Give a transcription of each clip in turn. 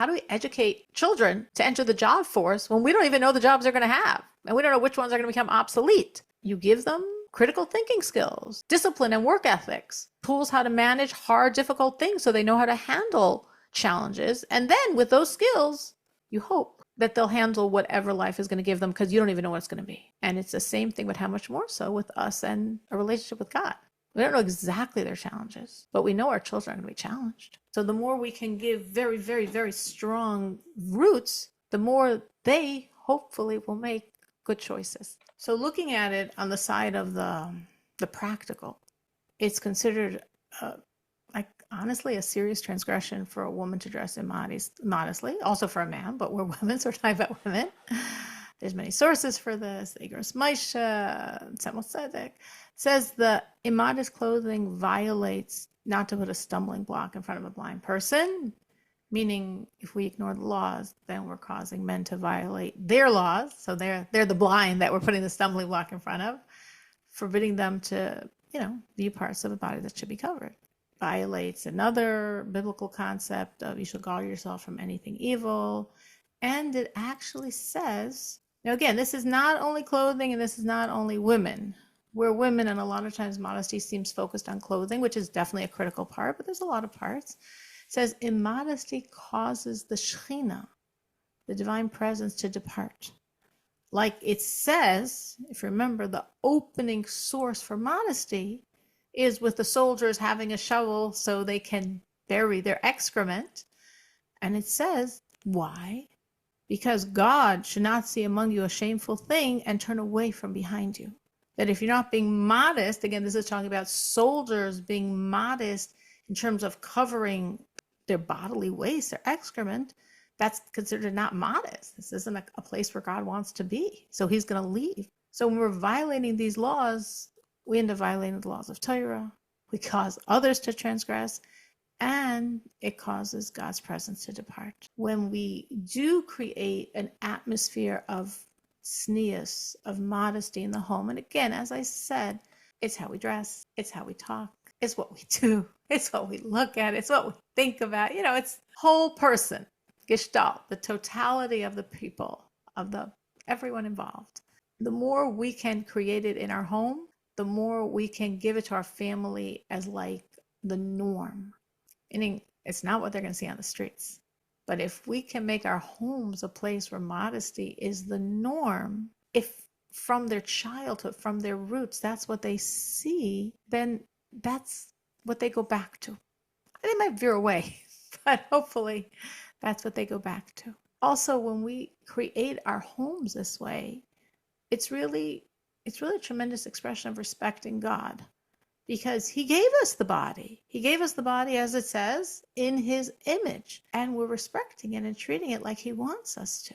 How do we educate children to enter the job force when we don't even know the jobs they're going to have? And we don't know which ones are going to become obsolete. You give them critical thinking skills, discipline and work ethics, tools how to manage hard, difficult things so they know how to handle challenges. And then with those skills, you hope that they'll handle whatever life is going to give them because you don't even know what it's going to be. And it's the same thing, but how much more so with us and a relationship with God. We don't know exactly their challenges, but we know our children are going to be challenged. So the more we can give very, very, very strong roots, the more they hopefully will make good choices. So looking at it on the side of the practical, it's considered like honestly a serious transgression for a woman to dress modestly, also for a man, but we're women, so we're talking about women. There's many sources for this. Igros Maisha, Tzemel Tzedek says the immodest clothing violates not to put a stumbling block in front of a blind person, meaning if we ignore the laws, then we're causing men to violate their laws. So they're the blind that we're putting the stumbling block in front of, forbidding them to, view parts of a body that should be covered. Violates another biblical concept of you shall guard yourself from anything evil. And it actually says, now again, this is not only clothing and this is not only women. We're women, and a lot of times modesty seems focused on clothing, which is definitely a critical part, but there's a lot of parts. It says immodesty causes the Shekhinah, the divine presence, to depart. Like it says, if you remember, the opening source for modesty is with the soldiers having a shovel so they can bury their excrement. And it says, why? Because God should not see among you a shameful thing and turn away from behind you. That if you're not being modest, again, this is talking about soldiers being modest in terms of covering their bodily waste, their excrement, that's considered not modest. This isn't a place where God wants to be. So he's going to leave. So when we're violating these laws, we end up violating the laws of Torah. We cause others to transgress, and it causes God's presence to depart. When we do create an atmosphere of tznius, of modesty in the home, and again, as I said, it's how we dress, it's how we talk, it's what we do, it's what we look at, it's what we think about, it's whole person, gestalt, the totality of the people, of everyone involved. The more we can create it in our home, the more we can give it to our family as like the norm. Meaning, it's not what they're going to see on the streets. But if we can make our homes a place where modesty is the norm, if from their childhood, from their roots, that's what they see, then that's what they go back to. They might veer away, but hopefully that's what they go back to. Also, when we create our homes this way, it's really a tremendous expression of respecting God. Because he gave us the body. He gave us the body, as it says, in his image. And we're respecting it and treating it like he wants us to.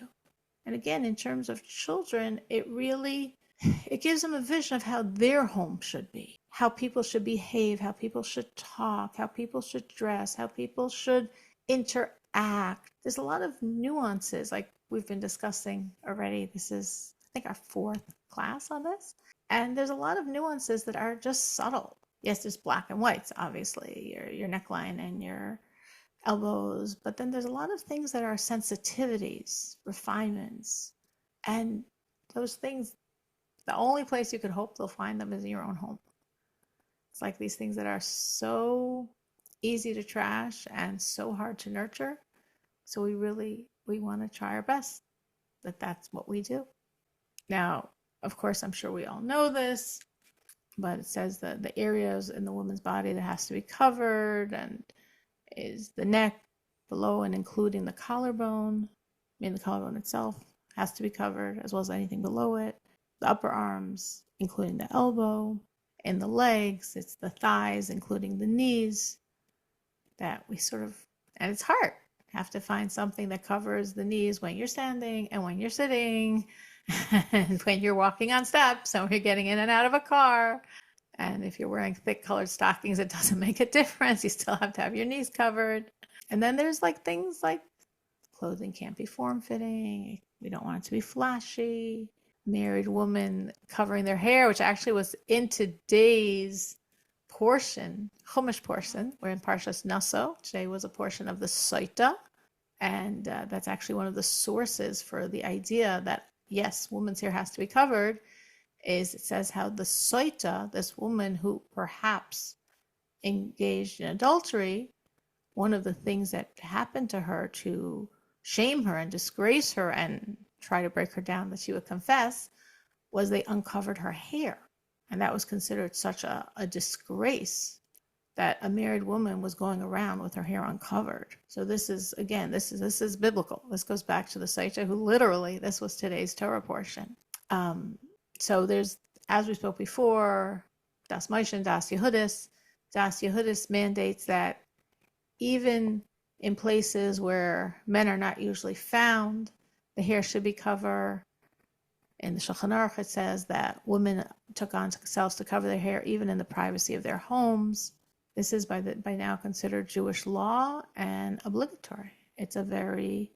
And again, in terms of children, it gives them a vision of how their home should be. How people should behave, how people should talk, how people should dress, how people should interact. There's a lot of nuances, like we've been discussing already. This is, I think, our 4th class on this. And there's a lot of nuances that are just subtle. Yes, there's black and whites, obviously, your neckline and your elbows, but then there's a lot of things that are sensitivities, refinements, and those things, the only place you could hope they'll find them is in your own home. It's like these things that are so easy to trash and so hard to nurture. So we want to try our best that's what we do. Now, of course, I'm sure we all know this, but it says that the areas in the woman's body that has to be covered and is the neck below and including the collarbone. The collarbone itself has to be covered, as well as anything below it. The upper arms, including the elbow. And the legs, it's the thighs, including the knees, that we and it's hard. Have to find something that covers the knees when you're standing and when you're sitting and when you're walking on steps and when you're getting in and out of a car. And if you're wearing thick colored stockings, it doesn't make a difference. You still have to have your knees covered. And then there's things like clothing can't be form-fitting. We don't want it to be flashy. Married women covering their hair, which actually was in today's portion, Chumash portion. We're in Parshas Naso. Today was a portion of the Soita. And that's actually one of the sources for the idea that, yes, woman's hair has to be covered, is it says how the Soita, this woman who perhaps engaged in adultery, one of the things that happened to her to shame her and disgrace her and try to break her down that she would confess was they uncovered her hair. And that was considered such a disgrace that a married woman was going around with her hair uncovered. So this is, again, this is biblical. This goes back to the Saita, who literally, this was today's Torah portion. So there's, as we spoke before, Das Moshe and Das Yehudis. Das Yehudis mandates that even in places where men are not usually found, the hair should be covered. In the Shulchan Aruch, it says that women took on themselves to cover their hair even in the privacy of their homes. This is by now considered Jewish law and obligatory. It's a very,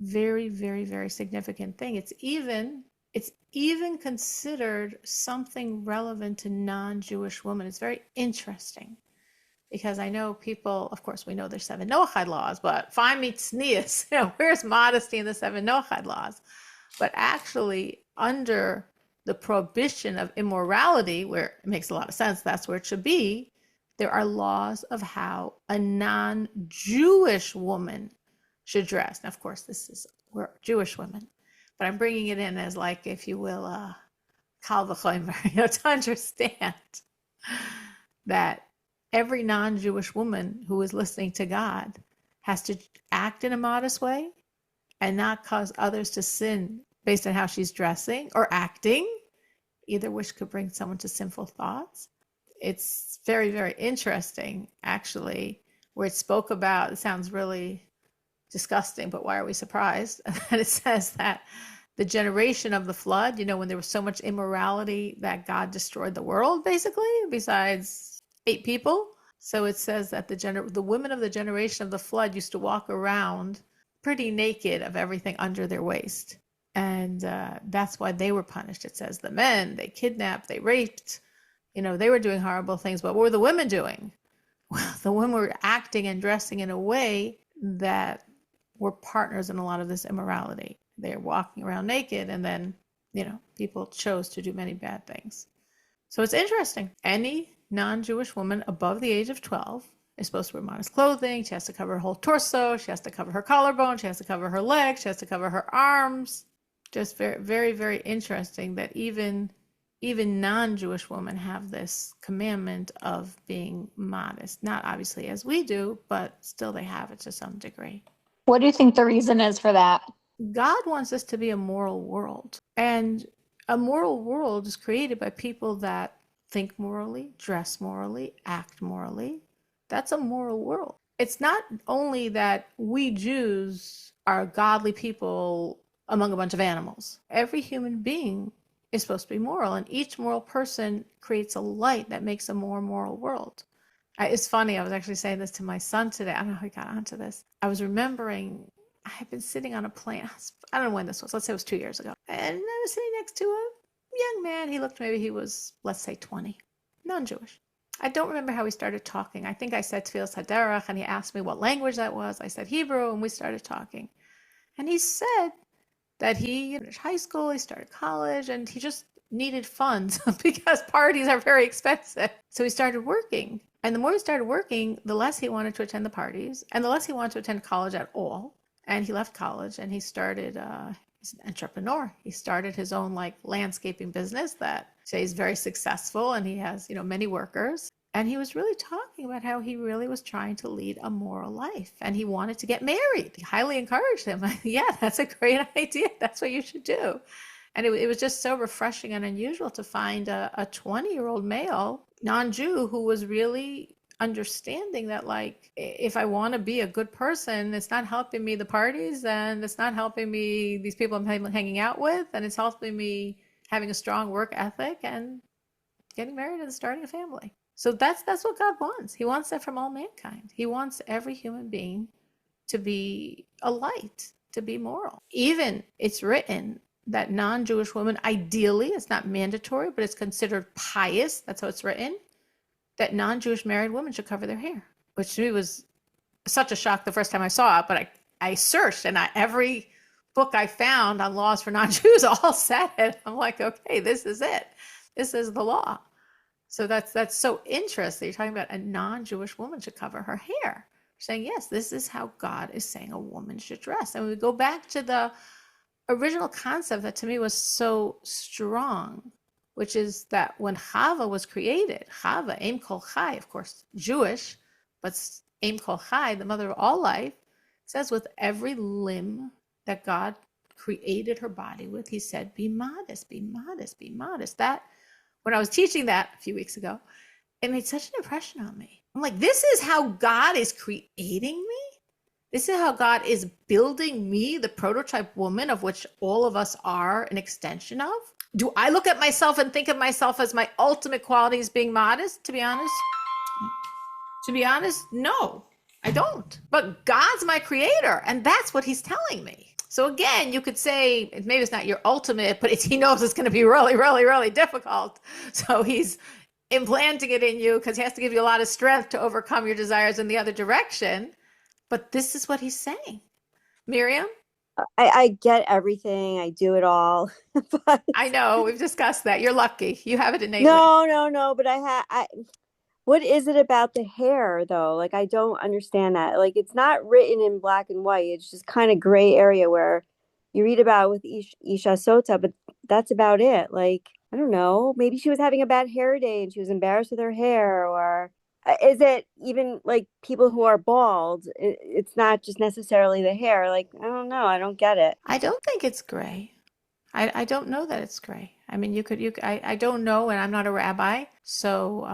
very, very, very significant thing. It's even considered something relevant to non-Jewish women. It's very interesting because I know people, of course, we know there's 7 Noachide laws, but find me tznius, where's modesty in the 7 Noachide laws? But actually, under the prohibition of immorality, where it makes a lot of sense, that's where it should be, there are laws of how a non-Jewish woman should dress. Now, of course, we're Jewish women, but I'm bringing it in as, like, if you will, kal v'chomer, to understand that every non-Jewish woman who is listening to God has to act in a modest way and not cause others to sin based on how she's dressing or acting, either which could bring someone to sinful thoughts. It's very, very interesting, actually, where it spoke about, it sounds really disgusting, but why are we surprised? And it says that the generation of the flood, when there was so much immorality that God destroyed the world, basically, besides 8 people. So it says that the women of the generation of the flood used to walk around pretty naked of everything under their waist. And that's why they were punished. It says the men, they kidnapped, they raped, they were doing horrible things. But what were the women doing? Well, the women were acting and dressing in a way that were partners in a lot of this immorality. They're walking around naked, and then, people chose to do many bad things. So it's interesting. Any non-Jewish woman above the age of 12 is supposed to wear modest clothing. She has to cover her whole torso. She has to cover her collarbone. She has to cover her legs. She has to cover her arms. Just very, very, very interesting that even non-Jewish women have this commandment of being modest. Not obviously as we do, but still they have it to some degree. What do you think the reason is for that? God wants us to be a moral world. And a moral world is created by people that think morally, dress morally, act morally. That's a moral world. It's not only that we Jews are godly people among a bunch of animals. Every human being is supposed to be moral, and each moral person creates a light that makes a more moral world. It's funny, I was actually saying this to my son today. I don't know how he got onto this. I was remembering I had been sitting on a plane. I don't know when this was. Let's say it was 2 years ago. And I was sitting next to a young man. He looked, maybe he was, let's say, 20, non-Jewish. I don't remember how we started talking. I think I said Tfilas Haderech, and he asked me what language that was. I said Hebrew, and we started talking. And he said that he finished high school, he started college, and he just needed funds because parties are very expensive. So he started working. And the more he started working, the less he wanted to attend the parties, and the less he wanted to attend college at all. And he left college, and he started, he's an entrepreneur. He started his own landscaping business that is very successful, and he has, many workers. And he was really talking about how he really was trying to lead a moral life, and he wanted to get married. He highly encouraged him. Yeah, that's a great idea. That's what you should do. And it was just so refreshing and unusual to find a 20-year-old male, non-Jew, who was really understanding that, if I want to be a good person, it's not helping me the parties, and it's not helping me these people I'm hanging out with, and it's helping me having a strong work ethic and getting married and starting a family. So that's what God wants. He wants that from all mankind. He wants every human being to be a light, to be moral. Even it's written that non-Jewish women, ideally, it's not mandatory, but it's considered pious. That's how it's written, that non-Jewish married women should cover their hair, which to me was such a shock the first time I saw it, but I searched, and every book I found on laws for non-Jews all said it. I'm like, okay, this is it. This is the law. So that's so interesting. You're talking about a non-Jewish woman should cover her hair. Saying, yes, this is how God is saying a woman should dress. And we go back to the original concept that to me was so strong, which is that when Chava was created, Chava, Aim Kol Chai, of course, Jewish, but Aim Kol Chai, the mother of all life, says with every limb that God created her body with, he said, be modest, be modest, be modest. That, when I was teaching that a few weeks ago, it made such an impression on me. I'm like, this is how God is creating me? This is how God is building me, the prototype woman of which all of us are an extension of? Do I look at myself and think of myself as my ultimate quality as being modest, to be honest? To be honest, no, I don't. But God's my creator, and that's what he's telling me. So again, you could say, maybe it's not your ultimate, but he knows it's going to be really, really, really difficult. So he's implanting it in you because he has to give you a lot of strength to overcome your desires in the other direction. But this is what he's saying. Miriam? I get everything. I do it all. But I know, we've discussed that. You're lucky. You have it innately. no. But what is it about the hair though? Like, I don't understand that. Like, it's not written in black and white. It's just kind of gray area where you read about with Isha Sota, but that's about it. Like, I don't know. Maybe she was having a bad hair day and she was embarrassed with her hair, or is it even like people who are bald? It's not just necessarily the hair. Like, I don't know. I don't get it. I don't think it's gray. I don't know that it's gray. I mean, I don't know, and I'm not a rabbi. So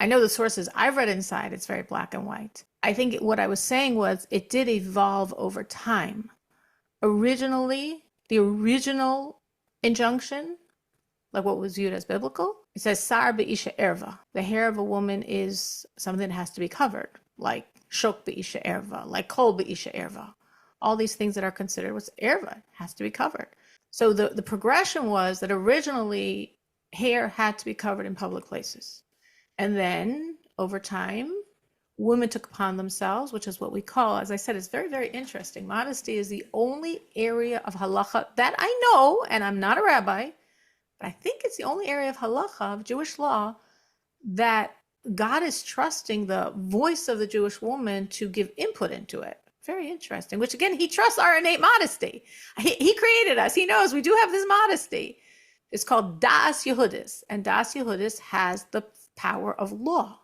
I know the sources I've read inside, it's very black and white. I think what I was saying was it did evolve over time. Originally, the original injunction, like what was viewed as biblical, it says sar be'isha erva. The hair of a woman is something that has to be covered, like shok be'isha erva, like kol be'isha erva. All these things that are considered what's erva has to be covered. So the progression was that originally hair had to be covered in public places. And then over time, women took upon themselves, which is what we call, as I said, it's very, very interesting. Modesty is the only area of halacha that I know, and I'm not a rabbi, but I think it's the only area of halacha, of Jewish law, that God is trusting the voice of the Jewish woman to give input into it. Very interesting, which again, he trusts our innate modesty. He created us. He knows we do have this modesty. It's called Das Yehudis, and Das Yehudis has the power of law.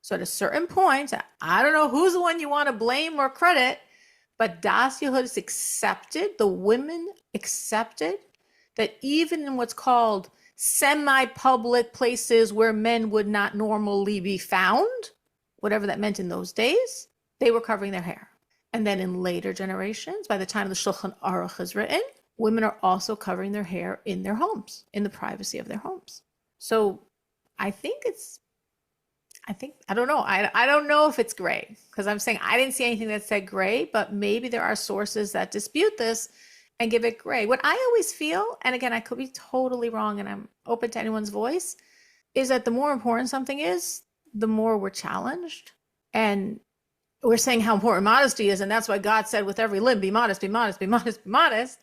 So at a certain point, I don't know who's the one you want to blame or credit, but Das Yehudis accepted, the women accepted that even in what's called semi-public places where men would not normally be found, whatever that meant in those days, they were covering their hair. And then in later generations, by the time the Shulchan Aruch is written, women are also covering their hair in their homes, in the privacy of their homes. So I don't know. I don't know if it's gray, because I'm saying I didn't see anything that said gray, but maybe there are sources that dispute this and give it gray. What I always feel, and again, I could be totally wrong and I'm open to anyone's voice, is that the more important something is, the more we're challenged. And we're saying how important modesty is, and that's why God said with every limb, be modest, be modest, be modest, be modest.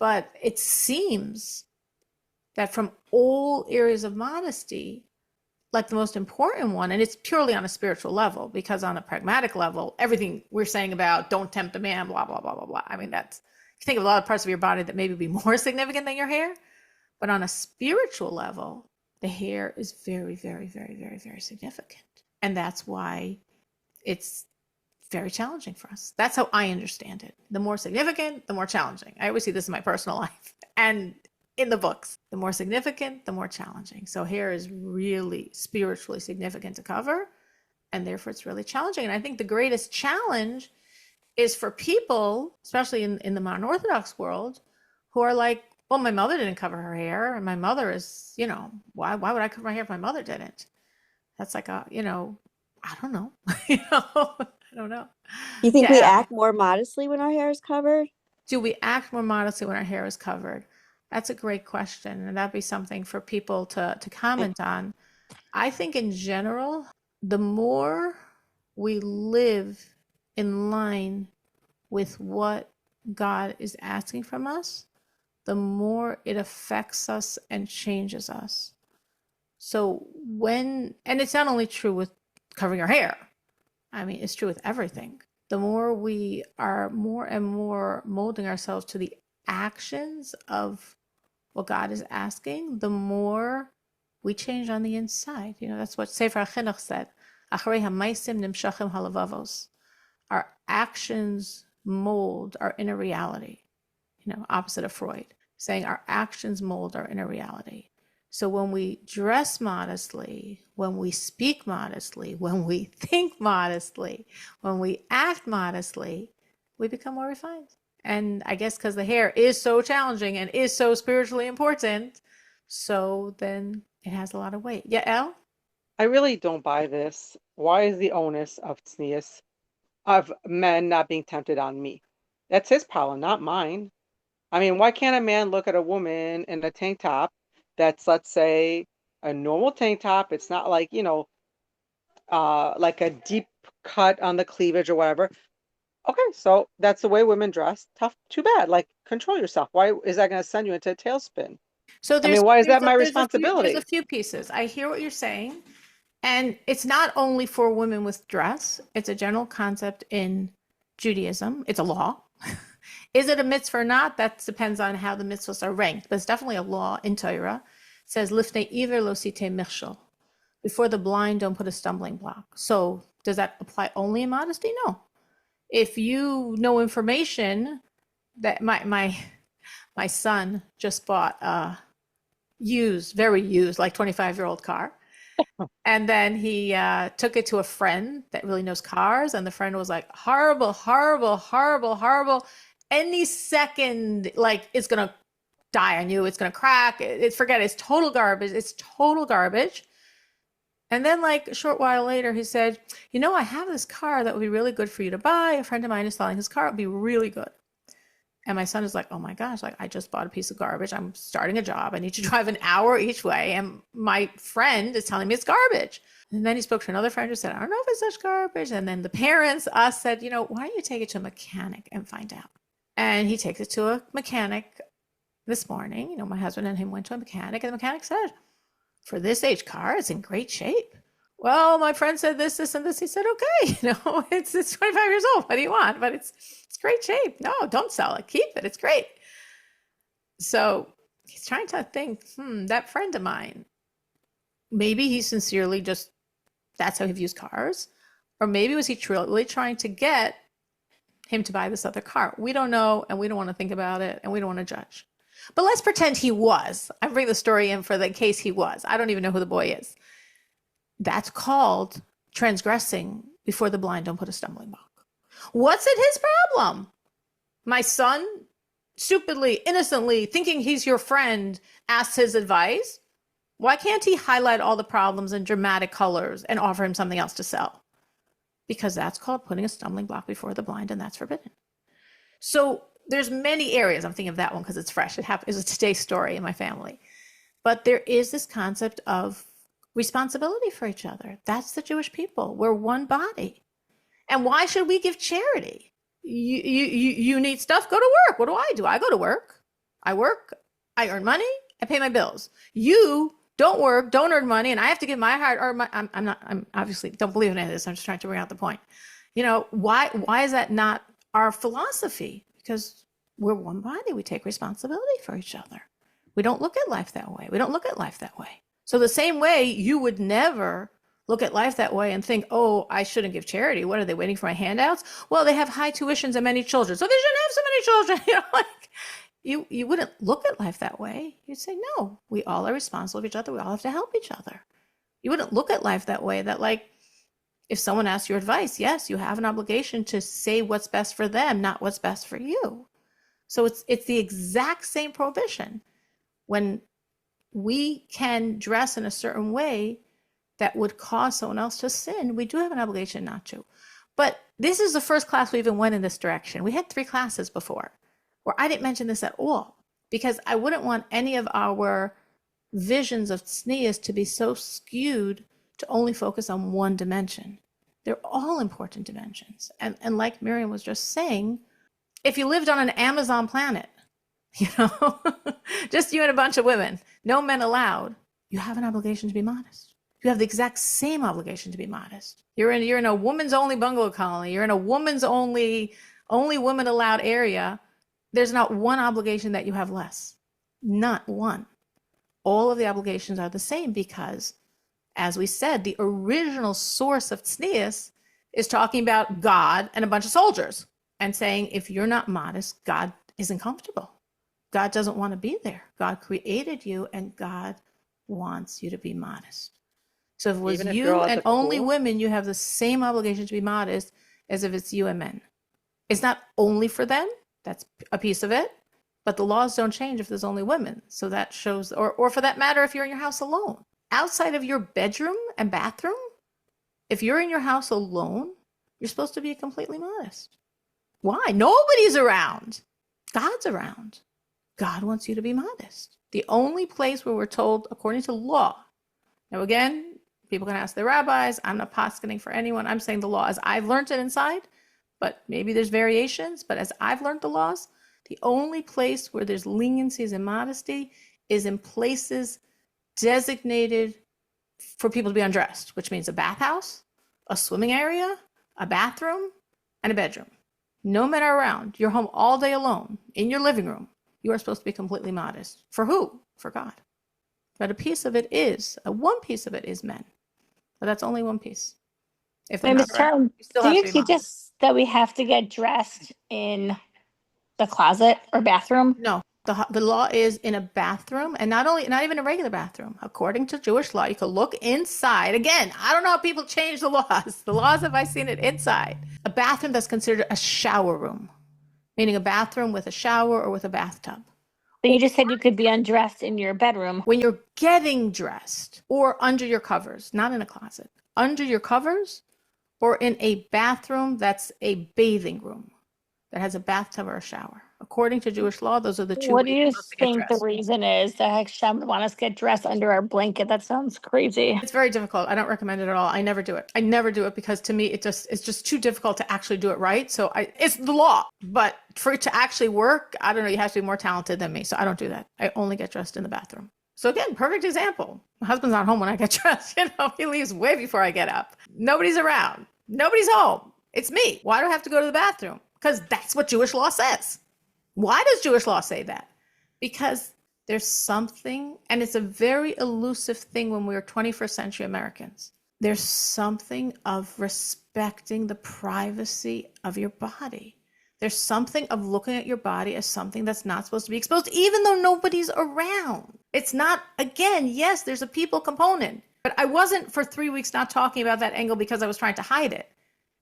But it seems that from all areas of modesty, like the most important one, and it's purely on a spiritual level, because on a pragmatic level, everything we're saying about don't tempt a man, blah, blah, blah, blah, blah. I mean, that's, you think of a lot of parts of your body that maybe be more significant than your hair, but on a spiritual level, the hair is very, very, very, very, very significant. And that's why it's very challenging for us. That's how I understand it. The more significant, the more challenging. I always see this in my personal life and in the books. The more significant, the more challenging. So hair is really spiritually significant to cover, and therefore it's really challenging. And I think the greatest challenge is for people, especially in the modern Orthodox world, who are like, well, my mother didn't cover her hair, and my mother is, why would I cover my hair if my mother didn't? That's like I don't know. I don't know. You think we act more modestly when our hair is covered? Do we act more modestly when our hair is covered? That's a great question. And that'd be something for people to comment on. I think in general, the more we live in line with what God is asking from us, the more it affects us and changes us. So and it's not only true with covering our hair. I mean, it's true with everything. The more we are more and more molding ourselves to the actions of what God is asking, the more we change on the inside. That's what Sefer HaChinuch said. Acharei hamaisim nimshachim halavavos. Our actions mold our inner reality. Opposite of Freud, saying our actions mold our inner reality. So when we dress modestly, when we speak modestly, when we think modestly, when we act modestly, we become more refined. And I guess because the hair is so challenging and is so spiritually important, so then it has a lot of weight. Yeah, Elle? I really don't buy this. Why is the onus of tznius of men not being tempted on me? That's his problem, not mine. I mean, why can't a man look at a woman in a tank top that's, let's say, a normal tank top? It's not like, like a deep cut on the cleavage or whatever. Okay, so that's the way women dress. Tough, too bad. Like, control yourself. Why is that going to send you into a tailspin? So why is that my there's responsibility? a few pieces. I hear what you're saying. And it's not only for women with dress. It's a general concept in Judaism. It's a law. Is it a mitzvah or not? That depends on how the mitzvahs are ranked. But it's definitely a law in Torah. It says, Lifnei iver lo siteh michshol. Before the blind, don't put a stumbling block. So does that apply only in modesty? No. If you know information that my son just bought a very used, like 25-year-old car. And then he took it to a friend that really knows cars. And the friend was like, horrible, horrible, horrible, horrible. Any second, like, it's going to die on you. It's going to crack. Forget it. It's total garbage. It's total garbage. And then, like, a short while later, he said, I have this car that would be really good for you to buy. A friend of mine is selling his car. It would be really good. And my son is like, oh my gosh, like, I just bought a piece of garbage. I'm starting a job. I need to drive an hour each way. And my friend is telling me it's garbage. And then he spoke to another friend who said, I don't know if it's such garbage. And then the parents, us, said, why don't you take it to a mechanic and find out? And he takes it to a mechanic this morning. My husband and him went to a mechanic, and the mechanic said, for this age car, it's in great shape. Well, my friend said this, and this. He said, okay, it's 25 years old. What do you want? But it's great shape. No, don't sell it. Keep it. It's great. So he's trying to think, that friend of mine, maybe he sincerely just, that's how he views cars. Or maybe was he truly trying to get him to buy this other car? We don't know, and we don't want to think about it, and we don't want to judge. But let's pretend he was. I bring the story in for the case he was. I don't even know who the boy is. That's called transgressing. Before the blind, don't put a stumbling block. What's it his problem? My son, stupidly, innocently, thinking he's your friend, asks his advice. Why can't he highlight all the problems in dramatic colors and offer him something else to sell? Because that's called putting a stumbling block before the blind, and that's forbidden. So there's many areas. I'm thinking of that one because it's fresh. It was today's story in my family. But there is this concept of responsibility for each other. That's the Jewish people. We're one body. And why should we give charity? You need stuff, go to work. What do? I go to work. I work. I earn money. I pay my bills. You don't work, don't earn money, and I have to give my heart. Or I'm obviously don't believe in any of this. I'm just trying to bring out the point. Why is that not our philosophy? Because we're one body. We take responsibility for each other. We don't look at life that way. So the same way you would never look at life that way and think, oh, I shouldn't give charity. What are they waiting for my handouts? Well, they have high tuitions and many children, so they shouldn't have so many children. You wouldn't look at life that way. You'd say, no, we all are responsible for each other. We all have to help each other. You wouldn't look at life that way, that like, if someone asks your advice, yes, you have an obligation to say what's best for them, not what's best for you. So it's the exact same prohibition. When we can dress in a certain way that would cause someone else to sin, we do have an obligation not to. But this is the first class we even went in this direction. We had 3 classes before where I didn't mention this at all, because I wouldn't want any of our visions of tznius to be so skewed to only focus on one dimension. They're all important dimensions. And like Miriam was just saying, if you lived on an Amazon planet, you know, just you and a bunch of women, no men allowed, you have an obligation to be modest. You have the exact same obligation to be modest. You're in a woman's only bungalow colony. You're in a woman's only women allowed area. There's not one obligation that you have less. Not one. All of the obligations are the same because, as we said, the original source of tznius is talking about God and a bunch of soldiers and saying, if you're not modest, God isn't comfortable. God doesn't want to be there. God created you and God wants you to be modest. So if it was Even if you you're at and the only pool? women, you have the same obligation to be modest as if it's you and men. It's not only for them. That's a piece of it. But the laws don't change if there's only women. So that shows, or for that matter, if you're in your house alone. Outside of your bedroom and bathroom, if you're in your house alone, you're supposed to be completely modest. Why? Nobody's around. God's around. God wants you to be modest. The only place where we're told, according to law, now again, people can ask their rabbis. I'm not poskening for anyone. I'm saying the law as I've learned it inside, but maybe there's variations. But as I've learned the laws, the only place where there's leniencies and modesty is in places designated for people to be undressed, which means a bathhouse, a swimming area, a bathroom, and a bedroom. No men are around. You're home all day alone in your living room. You are supposed to be completely modest. For who? For God. But one piece of it is men. But that's only one piece. If they're Wait, not Ms. around, Turn, you still do have you to be teach modest. us that we have to get dressed in the closet or bathroom? No, the law is in a bathroom, and not even a regular bathroom. According to Jewish law, you can look inside. Again, I don't know how people change the laws. The laws, have I seen it inside? A bathroom that's considered a shower room, meaning a bathroom with a shower or with a bathtub. But you just said you could be undressed in your bedroom. When you're getting dressed or under your covers, not in a closet, under your covers or in a bathroom that's a bathing room that has a bathtub or a shower. According to Jewish law, those are the two What do ways you you're supposed to get think the dressed. reason is that Hashem would want us to get dressed under our blanket? That sounds crazy. It's very difficult. I don't recommend it at all. I never do it. I never do it because to me it's just too difficult to actually do it right. So it's the law. But for it to actually work, I don't know, you have to be more talented than me. So I don't do that. I only get dressed in the bathroom. So again, perfect example. My husband's not home when I get dressed. He leaves way before I get up. Nobody's around. Nobody's home. It's me. Why do I have to go to the bathroom? Because that's what Jewish law says. Why does Jewish law say that? Because there's something, and it's a very elusive thing when we're 21st century Americans. There's something of respecting the privacy of your body. There's something of looking at your body as something that's not supposed to be exposed, even though nobody's around. It's not, again, yes, there's a people component, but I wasn't for 3 weeks not talking about that angle because I was trying to hide it.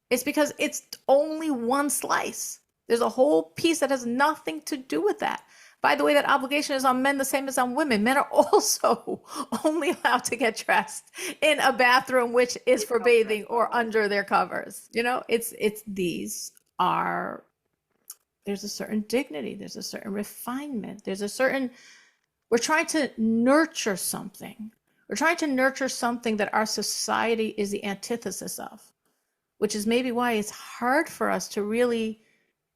It's because it's only one slice. There's a whole piece that has nothing to do with that. By the way, that obligation is on men the same as on women. Men are also only allowed to get dressed in a bathroom, which is for bathing or under their covers. There's a certain dignity. There's a certain refinement. We're trying to nurture something. We're trying to nurture something that our society is the antithesis of, which is maybe why it's hard for us to really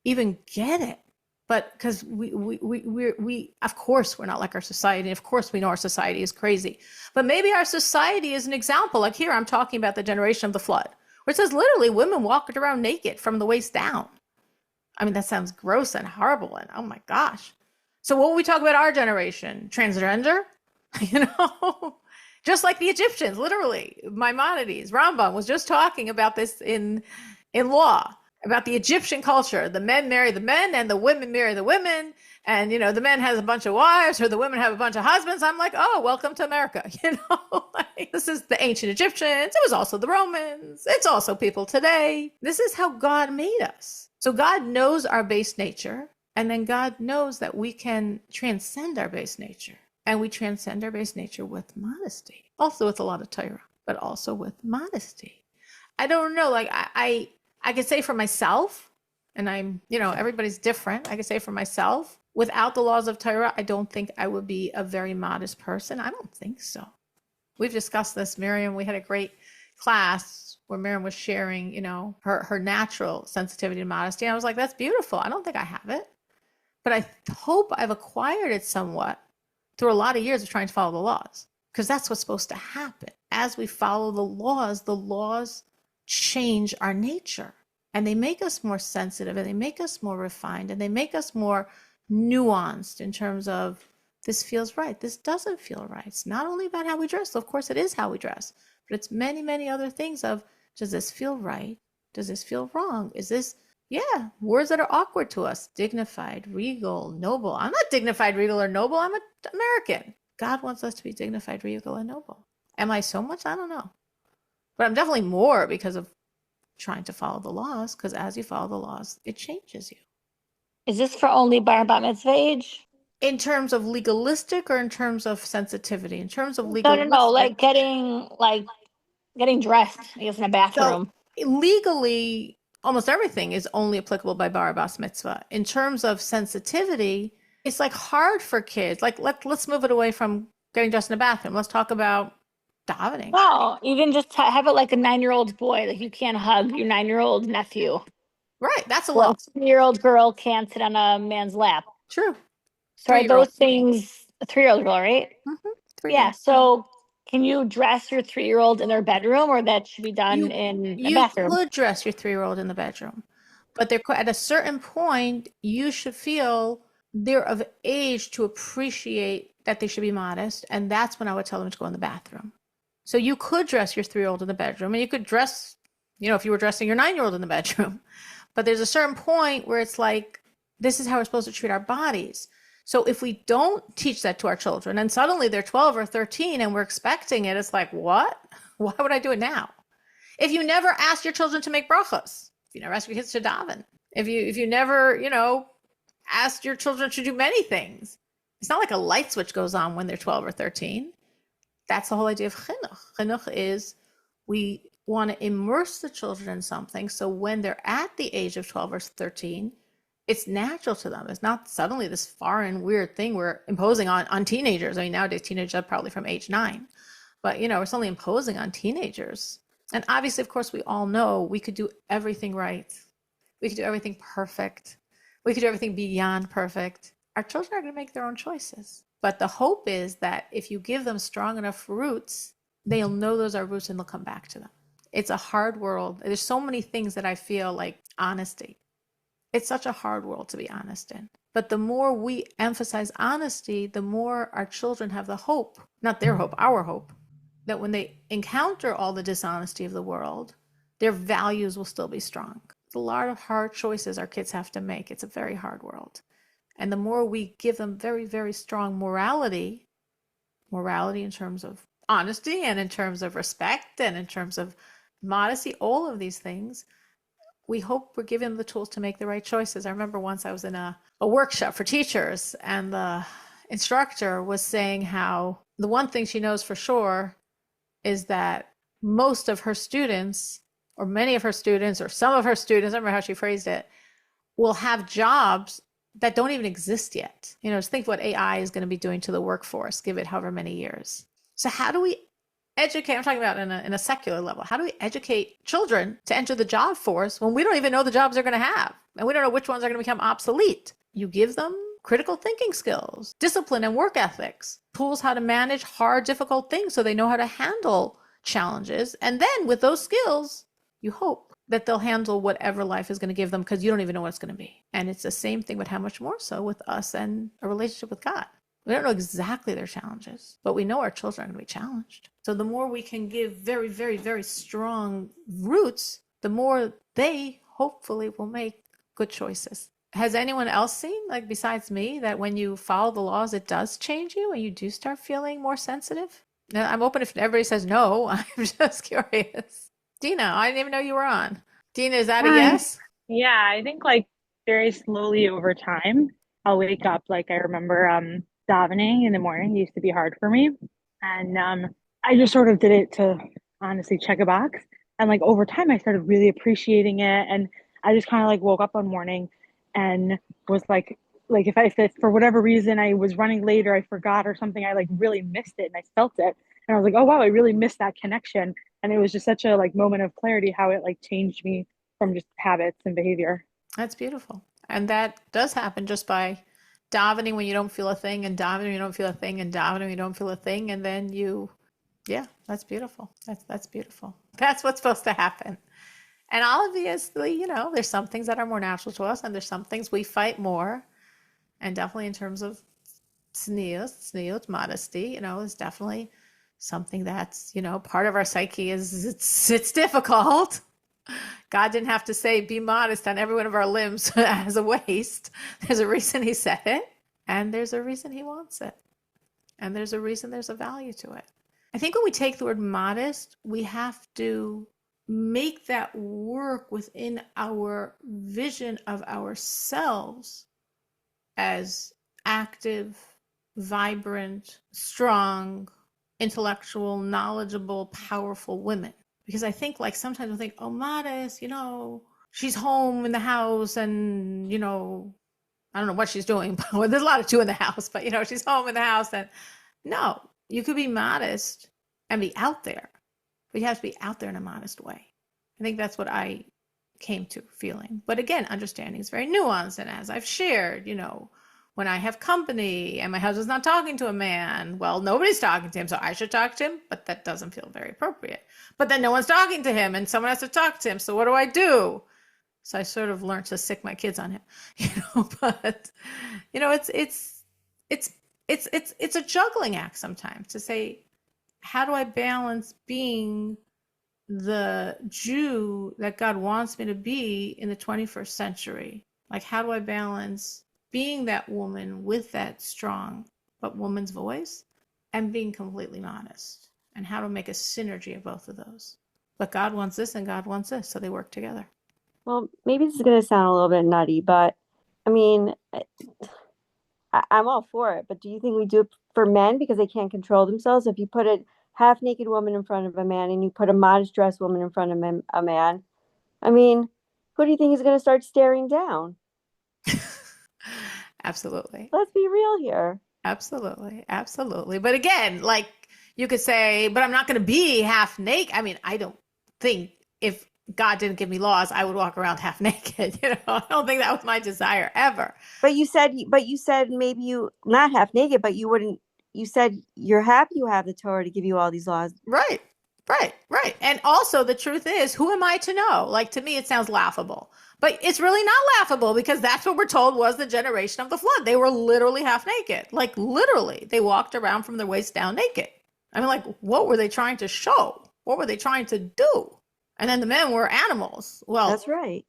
even get it. But because we of course we're not like our society. Of course we know our society is crazy, but maybe our society is an example. Like here, I'm talking about the generation of the flood, where it says literally women walked around naked from the waist down. I mean, that sounds gross and horrible, and oh my gosh. So what would we talk about our generation? Transgender, just like the Egyptians, literally. Maimonides, Rambam was just talking about this in law, about the Egyptian culture. The men marry the men and the women marry the women. And, the men has a bunch of wives or the women have a bunch of husbands. I'm like, oh, welcome to America. This is the ancient Egyptians. It was also the Romans. It's also people today. This is how God made us. So God knows our base nature. And then God knows that we can transcend our base nature. And we transcend our base nature with modesty. Also with a lot of Torah, but also with modesty. I don't know, like I could say for myself, and I'm, everybody's different. I could say for myself, without the laws of Torah, I don't think I would be a very modest person. I don't think so. We've discussed this, Miriam. We had a great class where Miriam was sharing, you know, her natural sensitivity and modesty. I was like, that's beautiful. I don't think I have it, but I hope I've acquired it somewhat through a lot of years of trying to follow the laws, because that's what's supposed to happen. As we follow the laws change our nature, and they make us more sensitive, and they make us more refined, and they make us more nuanced in terms of, this feels right, this doesn't feel right. It's not only about how we dress. Of course, it is how we dress, but it's many, many other things of, does this feel right? Does this feel wrong? Is this, words that are awkward to us, dignified, regal, noble. I'm not dignified, regal, or noble. I'm an American. God wants us to be dignified, regal, and noble. Am I so much? I don't know. But I'm definitely more because of trying to follow the laws, because as you follow the laws, it changes you. Is this for only bar bat mitzvah age? In terms of legalistic or in terms of sensitivity? In terms of No, legalistic. like getting dressed, I guess, in a bathroom. So legally, almost everything is only applicable by bar bas mitzvah. In terms of sensitivity, it's like hard for kids. Like let's move it away from getting dressed in a bathroom. Let's talk about davening. No, even just have it like a 9-year-old boy. Like, you can't hug your 9-year-old nephew. Right, that's a Well, law. a 3-year-old girl can't sit on a man's lap. True. So are 3-year-old. those things a 3-year-old girl, right? Mm-hmm. 3-year-old. Yeah. So can you dress your 3-year-old in their bedroom, or that should be done in a bathroom? You could dress your 3-year-old in the bedroom, but at a certain point, you should feel they're of age to appreciate that they should be modest, and that's when I would tell them to go in the bathroom. So you could dress your 3-year-old in the bedroom, and you could dress, if you were dressing your 9-year-old in the bedroom, but there's a certain point where it's like, this is how we're supposed to treat our bodies. So if we don't teach that to our children, and suddenly they're 12 or 13 and we're expecting it, it's like, what? Why would I do it now? If you never ask your children to make brachos, if you never ask your kids to daven, if you never, asked your children to do many things, it's not like a light switch goes on when they're 12 or 13. That's the whole idea of chinuch. Chinuch is, we want to immerse the children in something, so when they're at the age of 12 or 13, it's natural to them. It's not suddenly this foreign, weird thing we're imposing on teenagers. I mean, nowadays teenagers are probably from age 9, but we're suddenly imposing on teenagers. And obviously, of course, we all know we could do everything right. We could do everything perfect. We could do everything beyond perfect. Our children are going to make their own choices. But the hope is that if you give them strong enough roots, they'll know those are roots and they'll come back to them. It's a hard world. There's so many things that I feel like honesty. It's such a hard world to be honest in. But the more we emphasize honesty, the more our children have the hope, not their hope, our hope, that when they encounter all the dishonesty of the world, their values will still be strong. It's a lot of hard choices our kids have to make. It's a very hard world. And the more we give them very, very strong morality in terms of honesty and in terms of respect and in terms of modesty, all of these things, we hope we're giving them the tools to make the right choices. I remember once I was in a workshop for teachers, and the instructor was saying how the one thing she knows for sure is that most of her students, or many of her students, or some of her students, I don't remember how she phrased it, will have jobs that don't even exist yet. Just think what AI is going to be doing to the workforce, give it however many years. So how do we educate, I'm talking about in a secular level, how do we educate children to enter the job force when we don't even know the jobs they're going to have? And we don't know which ones are going to become obsolete. You give them critical thinking skills, discipline and work ethics, tools how to manage hard, difficult things so they know how to handle challenges. And then with those skills, you hope that they'll handle whatever life is going to give them, because you don't even know what it's going to be. And it's the same thing, but how much more so with us and a relationship with God. We don't know exactly their challenges, but we know our children are going to be challenged. So the more we can give very, very, very strong roots, the more they hopefully will make good choices. Has anyone else seen, like besides me, that when you follow the laws, it does change you and you do start feeling more sensitive? Now, I'm open if everybody says no. I'm just curious. Dina, I didn't even know you were on. Dina, is that a yes? Yeah, I think like very slowly over time, I'll wake up. Like I remember davening in the morning used to be hard for me. And I just sort of did it to honestly check a box. And like over time, I started really appreciating it. And I just kind of like woke up one morning and was like if for whatever reason I was running late or I forgot or something, I like really missed it and I felt it. And I was like, oh wow, I really missed that connection. And it was just such a like moment of clarity how it like changed me from just habits and behavior. That's beautiful. And that does happen just by davening when you don't feel a thing, and davening when you don't feel a thing, and davening when you don't feel a thing. And then yeah, that's beautiful. That's beautiful. That's what's supposed to happen. And obviously, there's some things that are more natural to us, and there's some things we fight more. And definitely in terms of tzniut, modesty, is definitely something that's, part of our psyche is it's difficult. God didn't have to say, be modest on every one of our limbs as a waist. There's a reason he said it, and there's a reason he wants it. And there's a reason there's a value to it. I think when we take the word modest, we have to make that work within our vision of ourselves as active, vibrant, strong, intellectual, knowledgeable, powerful women. Because I think like sometimes we think, oh, modest, she's home in the house and, I don't know what she's doing, but well, there's a lot of two in the house, but, she's home in the house. And no, you could be modest and be out there, but you have to be out there in a modest way. I think that's what I came to feeling. But again, understanding is very nuanced. And as I've shared, when I have company and my husband's not talking to a man, well, nobody's talking to him, so I should talk to him, but that doesn't feel very appropriate. But then no one's talking to him and someone has to talk to him. So what do I do? So I sort of learned to sick my kids on him, but it's a juggling act sometimes to say, how do I balance being the Jew that God wants me to be in the 21st century? Like, how do I balance being that woman with that strong but woman's voice and being completely modest? And how to make a synergy of both of those. But God wants this and God wants this, so they work together. Well, maybe this is going to sound a little bit nutty, but I mean, I'm all for it. But do you think we do it for men because they can't control themselves? If you put a half naked woman in front of a man and you put a modest dressed woman in front of a man, I mean, who do you think is going to start staring down? Absolutely. Let's be real here. Absolutely. Absolutely. But again, like you could say, but I'm not going to be half naked. I mean, I don't think if God didn't give me laws, I would walk around half naked. I don't think that was my desire ever. But you said maybe you not half naked, but you wouldn't. You said you're happy you have the Torah to give you all these laws. Right. And also the truth is, who am I to know? Like, to me, it sounds laughable, but it's really not laughable because that's what we're told was the generation of the flood. They were literally half naked. Like, literally, they walked around from their waist down naked. I mean, like, what were they trying to show? What were they trying to do? And then the men were animals. Well, that's right.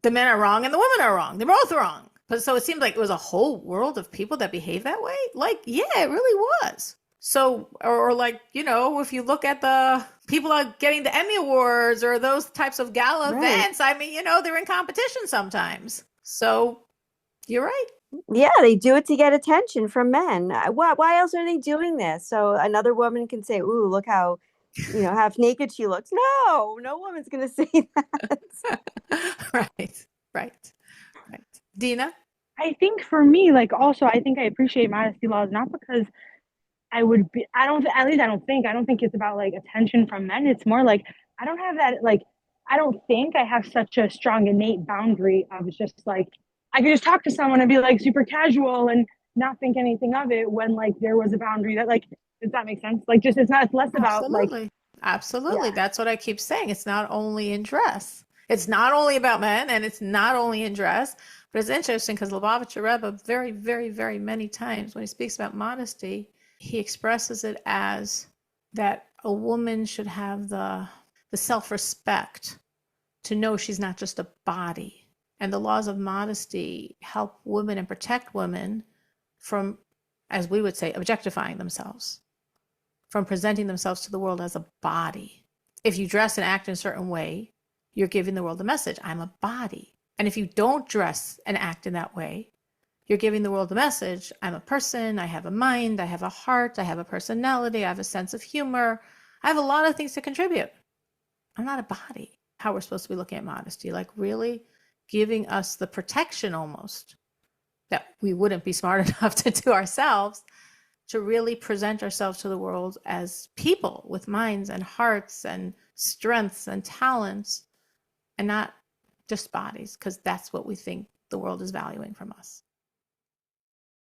The men are wrong and the women are wrong. They're both wrong. But so it seemed like it was a whole world of people that behave that way. Like, yeah, it really was. So, or like, if you look at the people are getting the Emmy Awards or those types of gala events, I mean, they're in competition sometimes. So you're right. Yeah, they do it to get attention from men. Why else are they doing this? So another woman can say, ooh, look how, half naked she looks. No woman's going to say that. Right. Dina? I think for me, like, also, I think I appreciate modesty laws, not because I don't think it's about like attention from men. It's more like, I don't have that, like, I don't think I have such a strong innate boundary of just like, I could just talk to someone and be like super casual and not think anything of it when like there was a boundary that like, does that make sense? Like, just, it's less about like. Absolutely. Yeah. That's what I keep saying. It's not only in dress. It's not only about men and it's not only in dress, but it's interesting because Lubavitcher Rebbe very, very, very many times when he speaks about modesty, he expresses it as that a woman should have the self-respect to know she's not just a body. And the laws of modesty help women and protect women from, as we would say, objectifying themselves, from presenting themselves to the world as a body. If you dress and act in a certain way, you're giving the world the message, I'm a body. And if you don't dress and act in that way, you're giving the world the message, I'm a person, I have a mind, I have a heart, I have a personality, I have a sense of humor. I have a lot of things to contribute. I'm not a body. How we're supposed to be looking at modesty, like really giving us the protection almost that we wouldn't be smart enough to do ourselves, to really present ourselves to the world as people with minds and hearts and strengths and talents and not just bodies, because that's what we think the world is valuing from us.